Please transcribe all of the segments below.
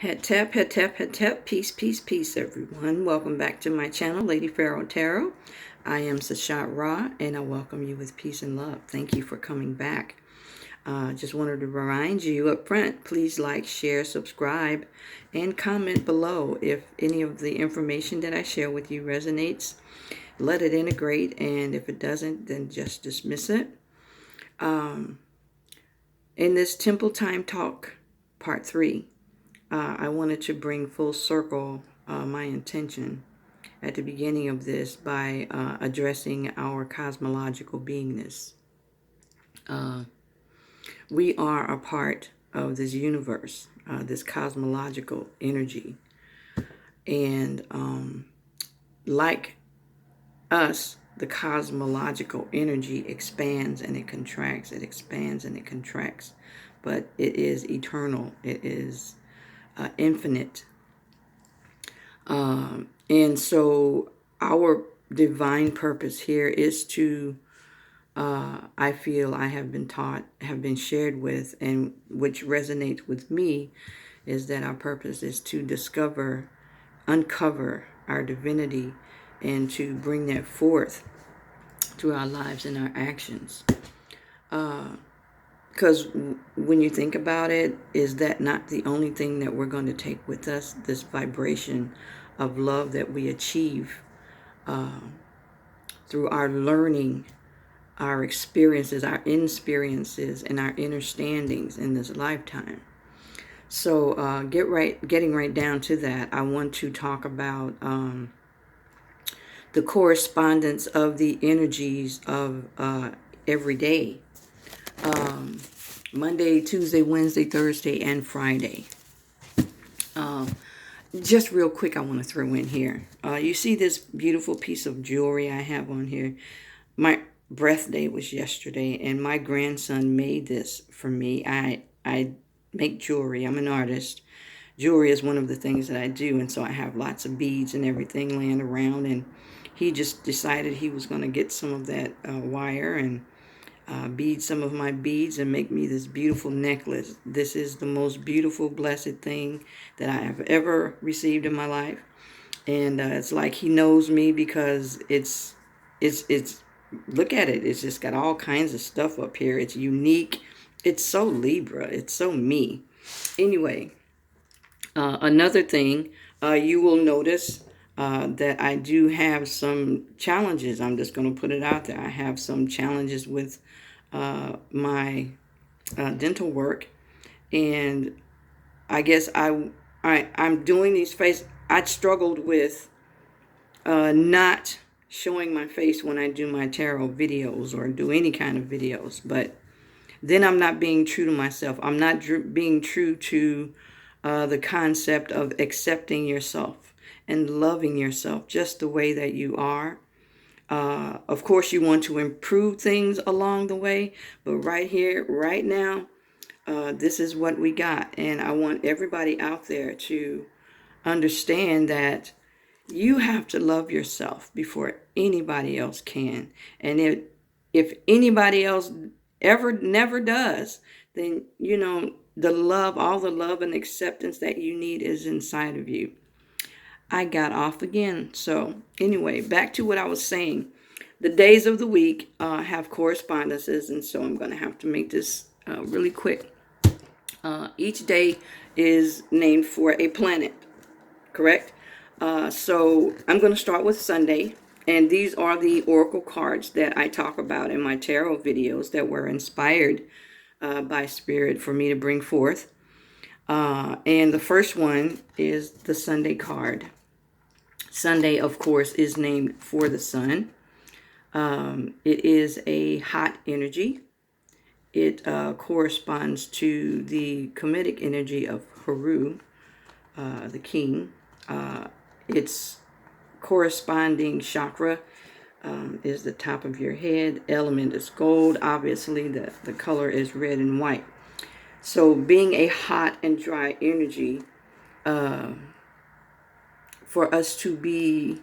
Het tap, peace, peace, peace, everyone. Welcome back to my channel, Lady Pharaoh Tarot. I am Sashat Ra, and I welcome you with peace and love. Thank you for coming back. Just wanted to remind you up front, please like, share, subscribe, and comment below if any of the information that I share with you resonates. Let it integrate, and if it doesn't, then just dismiss it. In this Temple Time Talk, Part 3, I wanted to bring full circle my intention at the beginning of this by addressing our cosmological beingness. We are a part of this universe, this cosmological energy. And like us, the cosmological energy expands and it contracts. It expands and it contracts. But it is eternal. It is infinite. And so our divine purpose here is to, I feel I have been taught, have been shared with, and which resonates with me, is that our purpose is to discover, uncover our divinity, and to bring that forth through our lives and our actions. Because when you think about it, is that not the only thing that we're going to take with us? This vibration of love that we achieve through our learning, our experiences, our inexperiences, and our understandings in this lifetime. So getting right down to that, I want to talk about the correspondence of the energies of every day. Monday, Tuesday, Wednesday, Thursday, and Friday. Just real quick, I want to throw in here. You see this beautiful piece of jewelry I have on here? My birthday was yesterday, and my grandson made this for me. I make jewelry. I'm an artist. Jewelry is one of the things that I do, and so I have lots of beads and everything laying around, and he just decided he was going to get some of that wire and bead some of my beads and make me this beautiful necklace. This is the most beautiful, blessed thing that I have ever received in my life. And it's like he knows me because it's look at it. It's just got all kinds of stuff up here. It's unique. It's so Libra. It's so me. Anyway, another thing, you will notice that I do have some challenges. I'm just going to put it out there. I have some challenges with my dental work, and I guess I'm doing these face. I struggled with not showing my face when I do my tarot videos or do any kind of videos, but then I'm not being true to myself. I'm not being true to the concept of accepting yourself and loving yourself just the way that you are. Of course, you want to improve things along the way, but right here, right now, this is what we got. And I want everybody out there to understand that you have to love yourself before anybody else can. And if anybody else never does, then, you know, the love, all the love and acceptance that you need is inside of you. I got off again. So anyway, back to what I was saying. The days of the week have correspondences, and so I'm going to have to make this really quick. Each day is named for a planet, correct? So I'm going to start with Sunday, and these are the oracle cards that I talk about in my tarot videos that were inspired by Spirit for me to bring forth. And the first one is the Sunday card. Sunday, of course, is named for the sun. It is a hot energy. It corresponds to the Kemetic energy of Haru, the king. Its corresponding chakra is the top of your head. Element is gold. Obviously, the color is red and white. So being a hot and dry energy, for us to be,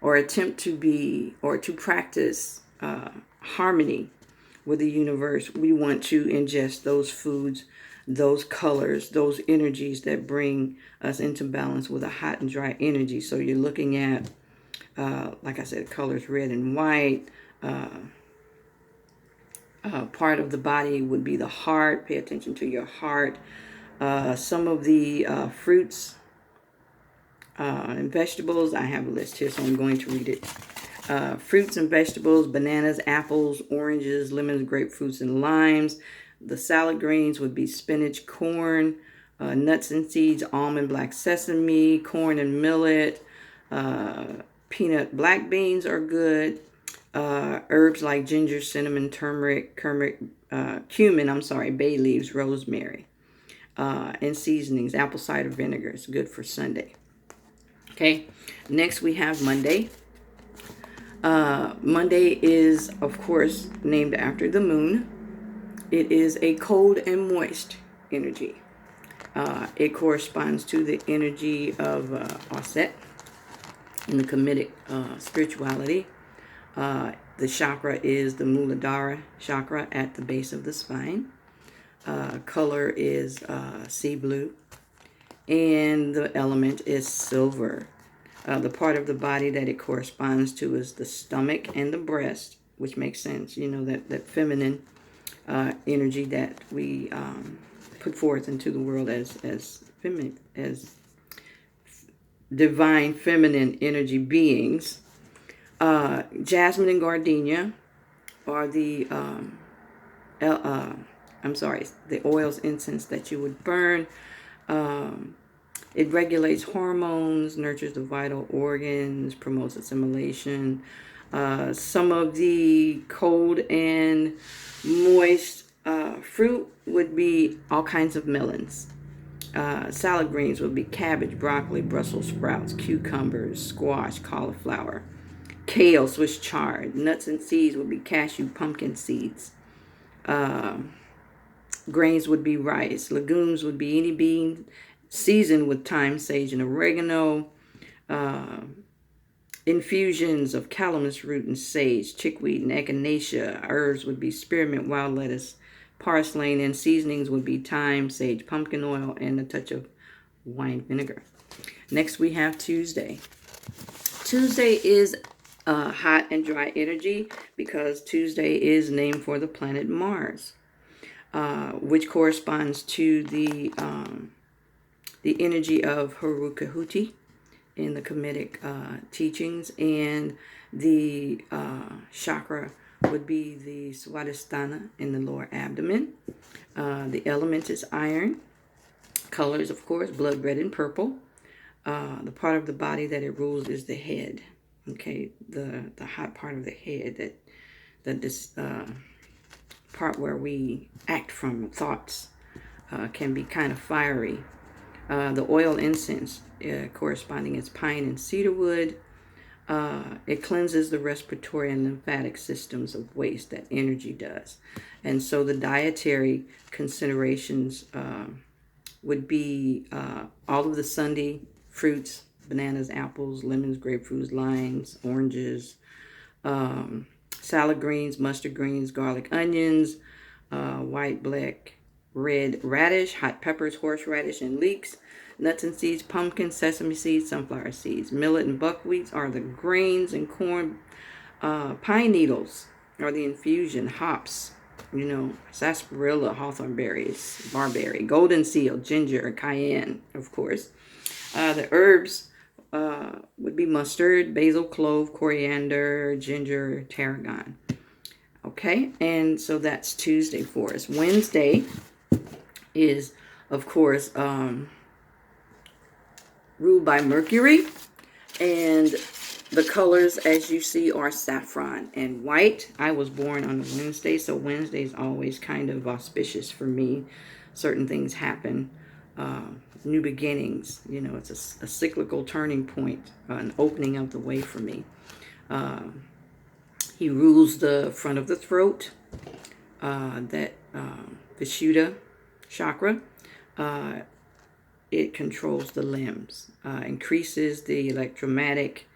or attempt to be, or to practice harmony with the universe, we want to ingest those foods those colors, those energies that bring us into balance with a hot and dry energy. So you're looking at, like I said, colors red and white. Part of the body would be the heart. Pay attention to your heart. Some of the fruits and vegetables, I have a list here, so I'm going to read it. Fruits and vegetables: bananas, apples, oranges, lemons, grapefruits, and limes. The salad greens would be spinach, corn, nuts and seeds, almond, black sesame, corn and millet, peanut, black beans are good. Herbs like ginger, cinnamon, turmeric, cumin, bay leaves, rosemary. And seasonings. Apple cider vinegar is good for Sunday. Okay, next we have Monday. Monday is, of course, named after the moon. It is a cold and moist energy. It corresponds to the energy of Aset in the Kemetic spirituality. The chakra is the Muladhara chakra at the base of the spine. Color is sea blue. And the element is silver. The part of the body that it corresponds to is the stomach and the breast, which makes sense. You know, that feminine energy that we put forth into the world as divine feminine energy beings. Jasmine and gardenia are the the oils, incense that you would burn. It regulates hormones, nurtures the vital organs, promotes assimilation. Some of the cold and moist fruit would be all kinds of melons. Salad greens would be cabbage, broccoli, Brussels sprouts, cucumbers, squash, cauliflower. Kale, Swiss chard. Nuts and seeds would be cashew, pumpkin seeds. Grains would be rice. Legumes would be any bean seasoned with thyme, sage, and oregano. Infusions of calamus root and sage, chickweed and echinacea. Herbs would be spearmint, wild lettuce, parsley, and seasonings would be thyme, sage, pumpkin oil, and a touch of wine vinegar. Next we have Tuesday. Tuesday is hot and dry energy because Tuesday is named for the planet Mars, which corresponds to the energy of Harukahuti in the Kemetic teachings, and the chakra would be the Swadhisthana in the lower abdomen. The element is iron. Colors, of course, blood red and purple. The part of the body that it rules is the head. Okay, the hot part of the head, this part where we act from, thoughts, can be kind of fiery. The oil incense corresponding is pine and cedarwood. It cleanses the respiratory and lymphatic systems of waste that energy does. And so the dietary considerations would be all of the Sunday fruits: bananas, apples, lemons, grapefruits, limes, oranges, salad greens, mustard greens, garlic, onions, white, black, red radish, hot peppers, horseradish, and leeks. Nuts and seeds: pumpkin, sesame seeds, sunflower seeds. Millet and buckwheat are the grains, and corn. Pine needles are the infusion. Hops, sarsaparilla, hawthorn berries, barberry, golden seal, ginger, cayenne, of course. The herbs would be mustard, basil, clove, coriander, ginger, tarragon. Okay, and so that's Tuesday for us. Wednesday is, of course, ruled by Mercury, and the colors, as you see, are saffron and white. I was born on a Wednesday, so Wednesday is always kind of auspicious for me. Certain things happen, new beginnings. It's a cyclical turning point, an opening of the way for me. He rules the front of the throat, the Vishuddha chakra. It controls the limbs, increases the electromagnetic,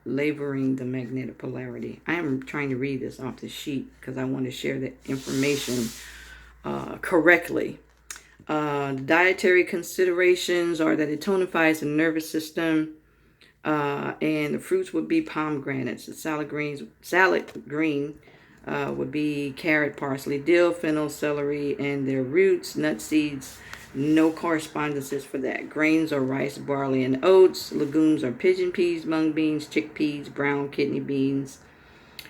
laboring the magnetic polarity. I am trying to read this off the sheet because I want to share the information correctly. Dietary considerations are that it tonifies the nervous system, and the fruits would be pomegranates. The salad green would be carrot, parsley, dill, fennel, celery, and their roots, nut seeds. No correspondences for that. Grains are rice, barley, and oats. Legumes are pigeon peas, mung beans, chickpeas, brown kidney beans.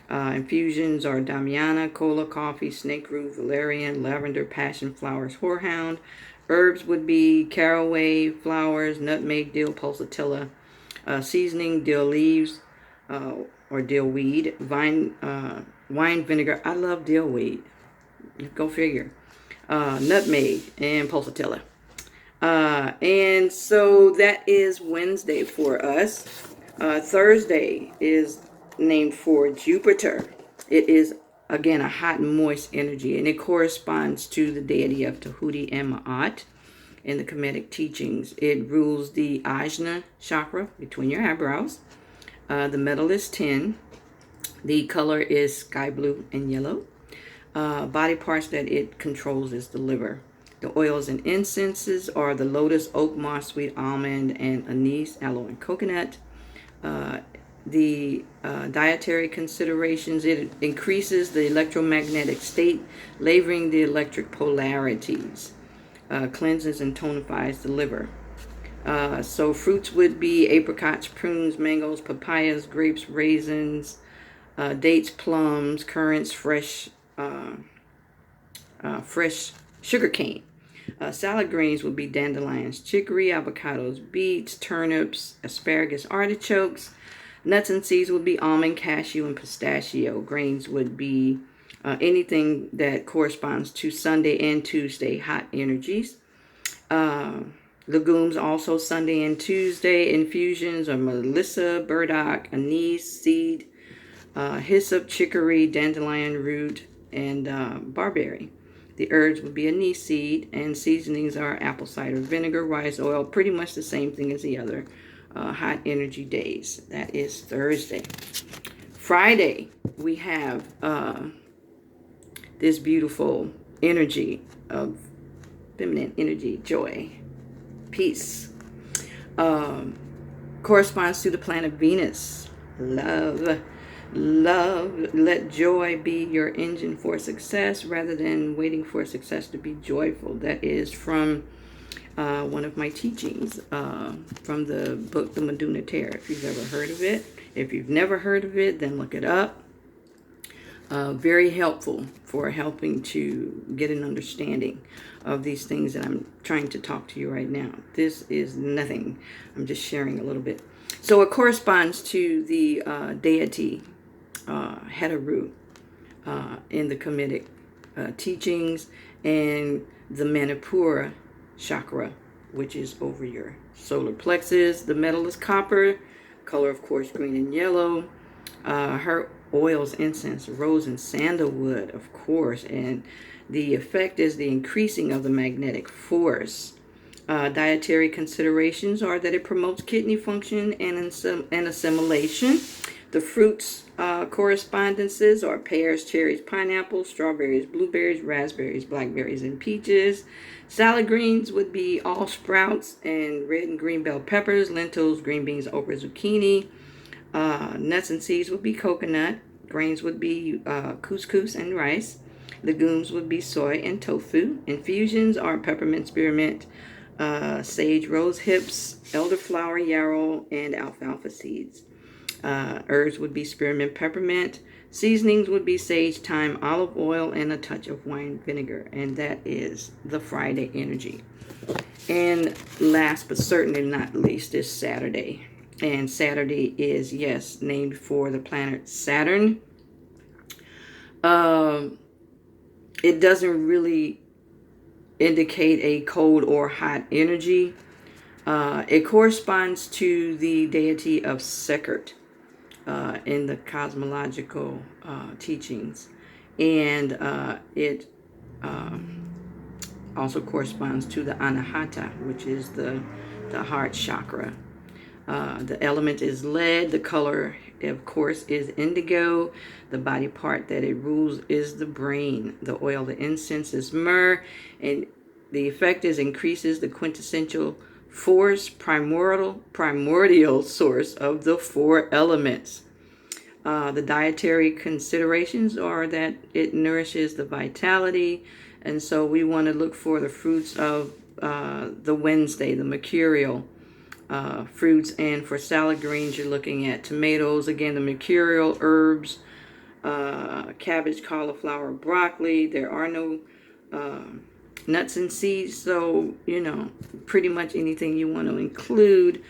Infusions are damiana, cola, coffee, snake root, valerian, lavender, passion flowers, horehound. Herbs would be caraway, flowers, nutmeg, dill, pulsatilla. Seasoning, dill leaves or dill weed. Wine vinegar. I love dill weed. Go figure. Nutmeg and pulsatilla. And so that is Wednesday for us. Thursday is named for Jupiter. It is, again, a hot and moist energy, and it corresponds to the deity of Tahuti and Ma'at in the Kemetic teachings. It rules the Ajna chakra between your eyebrows. The metal is tin. The color is sky blue and yellow. Body parts that it controls is the liver. The oils and incenses are the lotus, oak moss, sweet almond, and anise, aloe, and coconut. The dietary considerations, it increases the electromagnetic state, laboring the electric polarities, cleanses and tonifies the liver. So fruits would be apricots, prunes, mangoes, papayas, grapes, raisins, dates, plums, currants, fresh sugar cane. Salad greens would be dandelions, chicory, avocados, beets, turnips, asparagus, artichokes. Nuts and seeds would be almond, cashew, and pistachio. Grains would be anything that corresponds to Sunday and Tuesday hot energies. Legumes also Sunday and Tuesday. Infusions are melissa, burdock, anise, seed, hyssop, chicory, dandelion root, and barberry. The herbs would be anise seed, and seasonings are apple cider vinegar, rice oil, pretty much the same thing as the other hot energy days. That is Thursday. Friday, we have this beautiful energy of feminine energy, joy, peace. Corresponds to the planet Venus. Love. Let joy be your engine for success rather than waiting for success to be joyful. That is from one of my teachings from the book The Maduna Tarot, if you've ever heard of it. If you've never heard of it, then look it up. Very helpful for helping to get an understanding of these things that I'm trying to talk to you right now. This is nothing. I'm just sharing a little bit. So it corresponds to the deity Heteru in the Kemetic teachings, and the Manipura chakra, which is over your solar plexus. The metal is copper, color of course green and yellow. Her oils, incense, rose, and sandalwood, of course, and the effect is the increasing of the magnetic force. Dietary considerations are that it promotes kidney function and assimilation. The fruits correspondences are pears, cherries, pineapples, strawberries, blueberries, raspberries, blackberries, and peaches. Salad greens would be all sprouts and red and green bell peppers, lentils, green beans, okra, zucchini. Nuts and seeds would be coconut. Grains would be couscous and rice. Legumes would be soy and tofu. Infusions are peppermint, spearmint, sage, rose hips, elderflower, yarrow, and alfalfa seeds. Herbs would be spearmint, peppermint. Seasonings would be sage, thyme, olive oil, and a touch of wine vinegar. And that is the Friday energy. And last but certainly not least is Saturday. And Saturday is, yes, named for the planet Saturn. It doesn't really indicate a cold or hot energy. It corresponds to the deity of Sekert in the cosmological teachings. And it also corresponds to the Anahata, which is the heart chakra. The element is lead. The color, of course, is indigo. The body part that it rules is the brain. The oil, the incense, is myrrh. And the effect is increases the quintessential force, primordial source of the four elements. The dietary considerations are that it nourishes the vitality, and so we want to look for the fruits of the Wednesday, the mercurial fruits. And for salad greens, you're looking at tomatoes, again, the mercurial herbs, cabbage, cauliflower, broccoli. There are no nuts and seeds, so pretty much anything you want to include.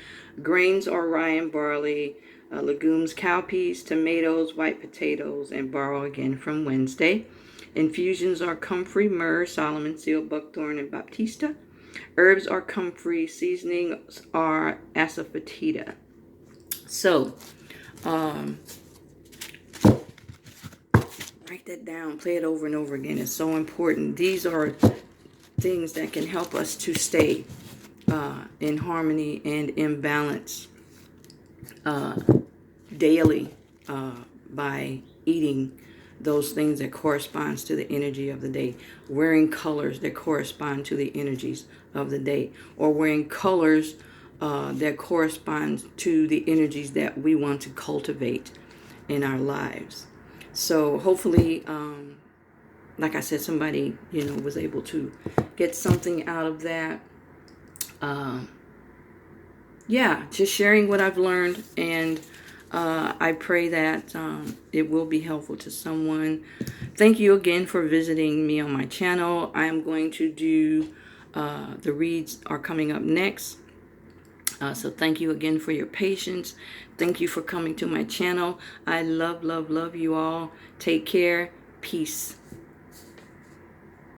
Grains are rye and barley. Legumes, cowpeas, tomatoes, white potatoes, and borrow again from Wednesday. Infusions are comfrey, myrrh, Solomon seal, buckthorn, and baptista. Herbs are comfrey. Seasonings are asafoetida. So, write that down. Play it over and over again. It's so important. These are things that can help us to stay in harmony and in balance daily by eating those things that corresponds to the energy of the day, wearing colors that correspond to the energies of the day, or wearing colors that correspond to the energies that we want to cultivate in our lives. So hopefully, like I said, somebody was able to get something out of that. Yeah, just sharing what I've learned, and I pray that it will be helpful to someone. Thank you again for visiting me on my channel. I'm going to do the reads are coming up next. So thank you again for your patience. Thank you for coming to my channel. I love, love, love you all. Take care. Peace.